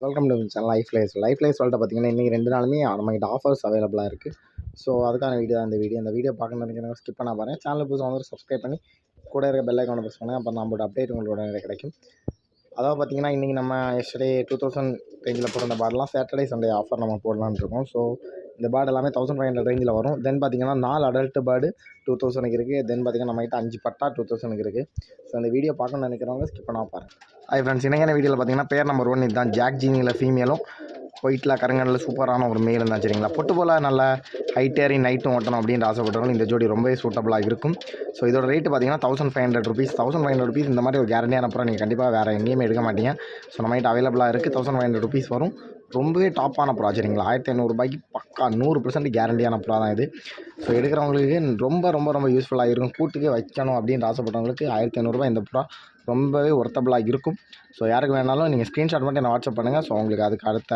Welcome to channel life life சொல்லிட்டு பார்த்தீங்கன்னா இன்றைக்கி 2 நாளுமே நம்மகிட்ட ஆஃபர்ஸ் அவைலபிளாக இருக்குது. ஸோ அதுக்கான வீடியோ தான் இந்த வீடியோ பார்க்க நினைக்கிறவங்க ஸ்கிப் பண்ண பாருங்கள். சேனல் புதுசாக வந்து சப்ஸ்கிரைப் பண்ணி கூட இருக்க பெல் ஐக்கானை ப்ரெஸ் பண்ணுங்கள். அப்போ நம்மளோட அப்டேட் உங்களோட கிடைக்கும். அதாவது பார்த்தீங்கன்னா இன்றைக்கி நம்ம எஸ்டர்டே 2000 ரேஞ்சில் போடுற பாடெலாம் சாட்டர்டே சண்டே ஆஃபர் நம்ம போடலான்னு இருக்கோம். ஸோ இந்த பேர்டு எல்லாமே 1500 ரேஞ்சில் வரும். தென் பார்த்தீங்கன்னா 4 அடல்ட் பேர்டு 2000க்கு இருக்குது. தென் பார்த்தீங்கன்னா நம்மகிட்ட 5 பட்டா 2000க்கு இருக்குது. ஸோ அந்த வீடியோ பார்க்கணும்னு நினைக்கிறவங்க ஸ்கிப் பண்ண பாருங்கள். ஹாய் ஃப்ரெண்ட்ஸ், இன்றைக்கான வீடியோவில் பார்த்தீங்கன்னா பேர் நம்பர் 1 இதுதான். ஜாக் ஜீனியில் ஃபீமேலும் ஒயிட்டில் கருங்கல்லில் சூப்பரான ஒரு மேலும் தான். சரிங்களா, பொட்டு போல் நல்லா ஹைட்டேரி நைட்டும் ஓட்டணும் அப்படின்ற ஆசைப்பட்டவங்க இந்த ஜோடி ரொம்பவே சூட்டபுளாக இருக்கும். ஸோ இதோட ரேட்டு பார்த்தீங்கன்னா 1500 ருபீஸ். 1500 ருபீஸ் இந்த மாதிரி ஒரு கேரண்டியான அப்புறம் நீங்கள் கண்டிப்பாக வேறு எங்கேயுமே எடுக்க மாட்டீங்க. ஸோ நம்மகிட்ட அவைலபிளாக இருக்குது. 1500 ருபீஸ் வரும். ரொம்பவே டாப்பான ப்ரா. சரிங்களா, 1500 ரூபாய்க்கு பக்கா 100% கேரண்டியான ப்ரா தான் இது. ஸோ எடுக்கிறவங்களுக்கு ரொம்ப ரொம்ப ரொம்ப யூஸ்ஃபுல்லாக இருக்கும். கூட்டுக்கு வைக்கணும் அப்படின்ற ஆசைப்பட்டவங்களுக்கு 1500 ரூபாய் இந்த ப்ரா ரொம்பவே ஒர்த்தபுளாக இருக்கும். ஸோ யாருக்கு வேணாலும் நீங்கள் ஸ்க்ரீன்ஷாட் மட்டும் என்ன வாட்ஸ்அப் பண்ணுங்கள். ஸோ உங்களுக்கு அதுக்கு அடுத்த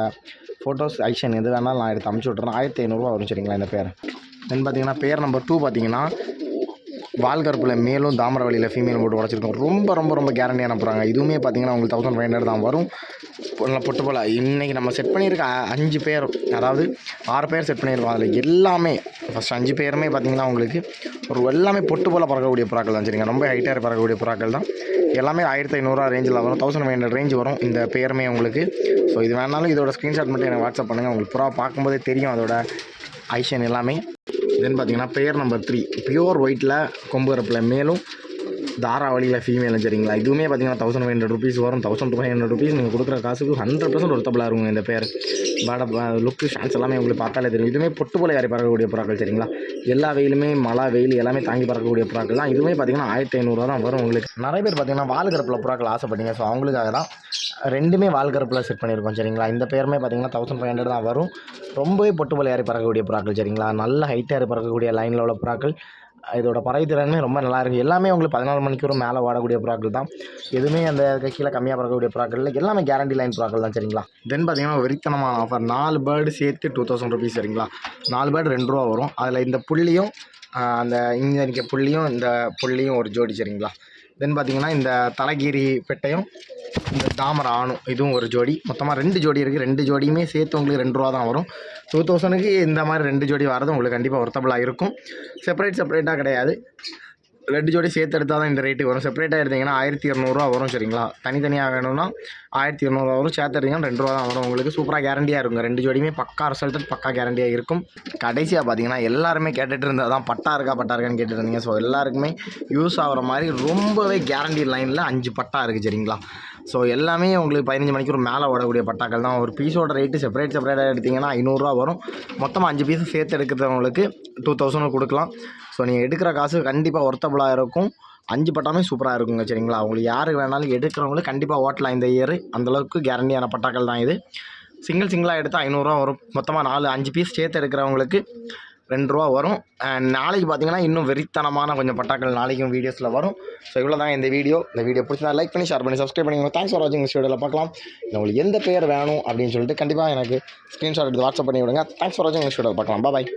ஃபோட்டோஸ் ஐஷன் எது வேணாலும் நான் எடுத்து அனுப்பிச்சி விட்றேன். 1500 ரூபா வரும். சரிங்களா, இந்த பேர் தென் பார்த்தீங்கன்னா பேர் நம்பர் 2 பார்த்தீங்கன்னா வால்கருப்பில் மேலும் தாமரவழியில் ஃபீமேல் போட்டு உடச்சிருக்கோம். ரொம்ப ரொம்ப ரொம்ப கேரண்டியான போகிறாங்க. இதுவுமே பார்த்தீங்கன்னா உங்களுக்கு 1500 தான் வரும். பொட்டு போல் இன்றைக்கி நம்ம செட் பண்ணியிருக்க 5 பேர், அதாவது 6 பேர் செட் பண்ணியிருக்கோம். அதில் எல்லாமே ஃபஸ்ட் 5 பேருமே பார்த்தீங்கன்னா உங்களுக்கு எல்லாமே பொட்டு போல் பறக்கக்கூடிய புறாக்கள் தான். சரிங்க, ரொம்ப ஹைட்டாக பறக்கக்கூடிய புறாக்கள் தான். எல்லாமே 1500 ரேஞ்சில் வரும். 1500 ரேஞ்ச் வரும் இந்த பேருமே உங்களுக்கு. ஸோ இது வேணாலும் இதோட ஸ்க்ரீன்ஷாட் மட்டும் எனக்கு வாட்ஸ்அப் பண்ணுங்கள். உங்களுக்கு புறா பார்க்கும்போதே தெரியும் அதோட ஐஷன் எல்லாமே. தென் பார்த்தீங்கன்னா பேர் நம்பர் 3 பியூர் ஒயிட்டில் கொம்பு கருப்பில் மேலும் தாராவளியில் ஃபீமேலும். சரிங்களா, இதுவுமே பார்த்தீங்கன்னா 1500 ருபீஸ் வரும். 1500 ருபீஸ் நீங்கள் கொடுக்குற காசுக்கு 100% ஒர்த்தபுளாக இருக்கும் இந்த பேர். லுக்கு ஷான்ஸ் எல்லாமே உங்களுக்கு பார்த்தாலே தெரியும். இதுவுமே பொட்டு போல யாரி பறக்கக்கூடிய புறாக்கள். சரிங்களா, எல்லா வெயிலுமே மழை வெயில் எல்லாமே தாங்கி பறக்கக்கூடிய புறாக்கள் தான். இதுவுமே பார்த்தீங்கன்னா 1500 தான் வரும் உங்களுக்கு. நிறைய பேர் பார்த்தீங்கன்னா வால் கருப்பில் புறாக்கள் ஆசைப்பட்டீங்க. ஸோ அவங்களுக்காக தான் ரெண்டுமே வால் கருப்பில் செட் பண்ணியிருக்கோம். சரிங்களா, இந்த பேருமே பார்த்தீங்கன்னா 1500 தான் வரும். ரொம்பவே பொட்டு போல யாரி பறக்கக்கூடிய புறாக்கள். சரிங்களா, நல்ல ஹைட்டாக யாரி பறக்கக்கூடிய லைனில் உள்ள புறாக்கள். இதோட பறவை திறனுமே ரொம்ப நல்லா இருக்குது. எல்லாமே உங்களுக்கு 14 மணிக்கு ஒரு மேலே ஓடக்கூடிய புறாக்கள் தான். எதுவுமே அந்த கீழே கம்மியாக பறக்கக்கூடிய புறாக்கள் இல்லை. எல்லாமே கேரண்டி லைன் புறாக்கள் தான். சரிங்களா, தென் பார்த்தீங்கன்னா வெறித்தனமான ஆஃபர் 4 பேர்டு சேர்த்து 2000 ருபீஸ். சரிங்களா, 4 பேர்டு 2 ரூபா வரும். அதில் இந்த புள்ளியும் அந்த இங்கே இருக்க புள்ளியும் இந்த புள்ளியும் ஒரு ஜோடி. சரிங்களா, தென் பார்த்தீங்கன்னா இந்த தலைகீரி பெட்டையும் இந்த தாமரை ஆணும் இதுவும் ஒரு ஜோடி. மொத்தமாக 2 ஜோடி இருக்குது. 2 ஜோடியுமே சேர்த்து உங்களுக்கு 2 ரூபா தான் வரும். 2000க்கு இந்த மாதிரி 2 ஜோடி வரது உங்களுக்கு கண்டிப்பாக ஒர்த்தபுளாக இருக்கும். செப்பரேட்டாக கிடையாது. 2 ஜோடி சேர்த்து எடுத்தால் தான் இந்த ரேட்டுக்கு வரும். செப்பரேட்டாக எடுத்திங்கன்னா 1200 வரும். சரிங்களா, தனித்தனியாக வேணும்னா 1200 வரும். சேர்த்து எடுத்திங்கன்னா 2 ரூபா தான் வரும் உங்களுக்கு. சூப்பராக கேரண்டியாக இருக்கும். 2 ஜோடியுமே பக்கா ரிசல்ட்டு பக்கா கேரண்டியாக இருக்கும். கடைசியாக பார்த்தீங்கன்னா எல்லாருமே கேட்டுட்டு இருந்தால் தான் பட்டா இருக்கான்னு கேட்டுட்டு இருந்தீங்க. ஸோ எல்லாருக்குமே யூஸ் ஆகிற மாதிரி ரொம்பவே கேரண்டி லைனில் 5 பட்டா இருக்குது. சரிங்களா, ஸோ எல்லாமே உங்களுக்கு 15 மணிக்கு ஒரு மேலே ஓடக்கூடிய பட்டாக்கள் தான். ஒரு பீஸோட ரேட்டு செப்பரேட்டாக எடுத்திங்கன்னா 500 வரும். மொத்தமாக 5 பீஸும் சேர்த்து எடுக்கிறவங்களுக்கு 2000 கொடுக்கலாம். ஸோ நீங்கள் எடுக்கிற காசு கண்டிப்பாக ஒர்த்தபுளாக இருக்கும். 5 பட்டாமே சூப்பராக இருக்குங்க. சரிங்களா, உங்களுக்கு யாருக்கு வேணாலும் எடுக்கிறவங்களுக்கு கண்டிப்பாக ஓட்டலாம் இந்த இயர். அந்தளவுக்கு கேரண்டியான பட்டாக்கள் தான் இது. சிங்கிளாக எடுத்தால் 500 வரும். மொத்தமாக 5 பீஸ் சேர்த்து எடுக்கிறவங்களுக்கு 2 ரூபா வரும். நாளைக்கு பார்த்தீங்கன்னா இன்னும் வெறித்தனமான கொஞ்சம் பட்டாக்கள் நாளைக்கும் வீடியோஸில் வரும். ஸோ இவ்வளோ தான் இந்த வீடியோ பிடிச்சிருந்தா லைக் பண்ணி ஷேர் பண்ணி சப்ஸ்கிரைப் பண்ணிங்க. தேங்க்ஸ் ஃபார் வாட்சிங். நெக்ஸ்ட் வீடியோவில் பார்க்கலாம். உங்களுக்கு எந்த பேர் வேணும் அப்படின்னு சொல்லிட்டு கண்டிப்பாக எனக்கு ஸ்க்ரீன்ஷாட் எடுத்து வாட்ஸ்அப் பண்ணி விடுங்க. தேங்க்ஸ் ஃபார் வாட்சிங். நெக்ஸ்ட் வீடியோவில் பார்க்கலாம். பாய்.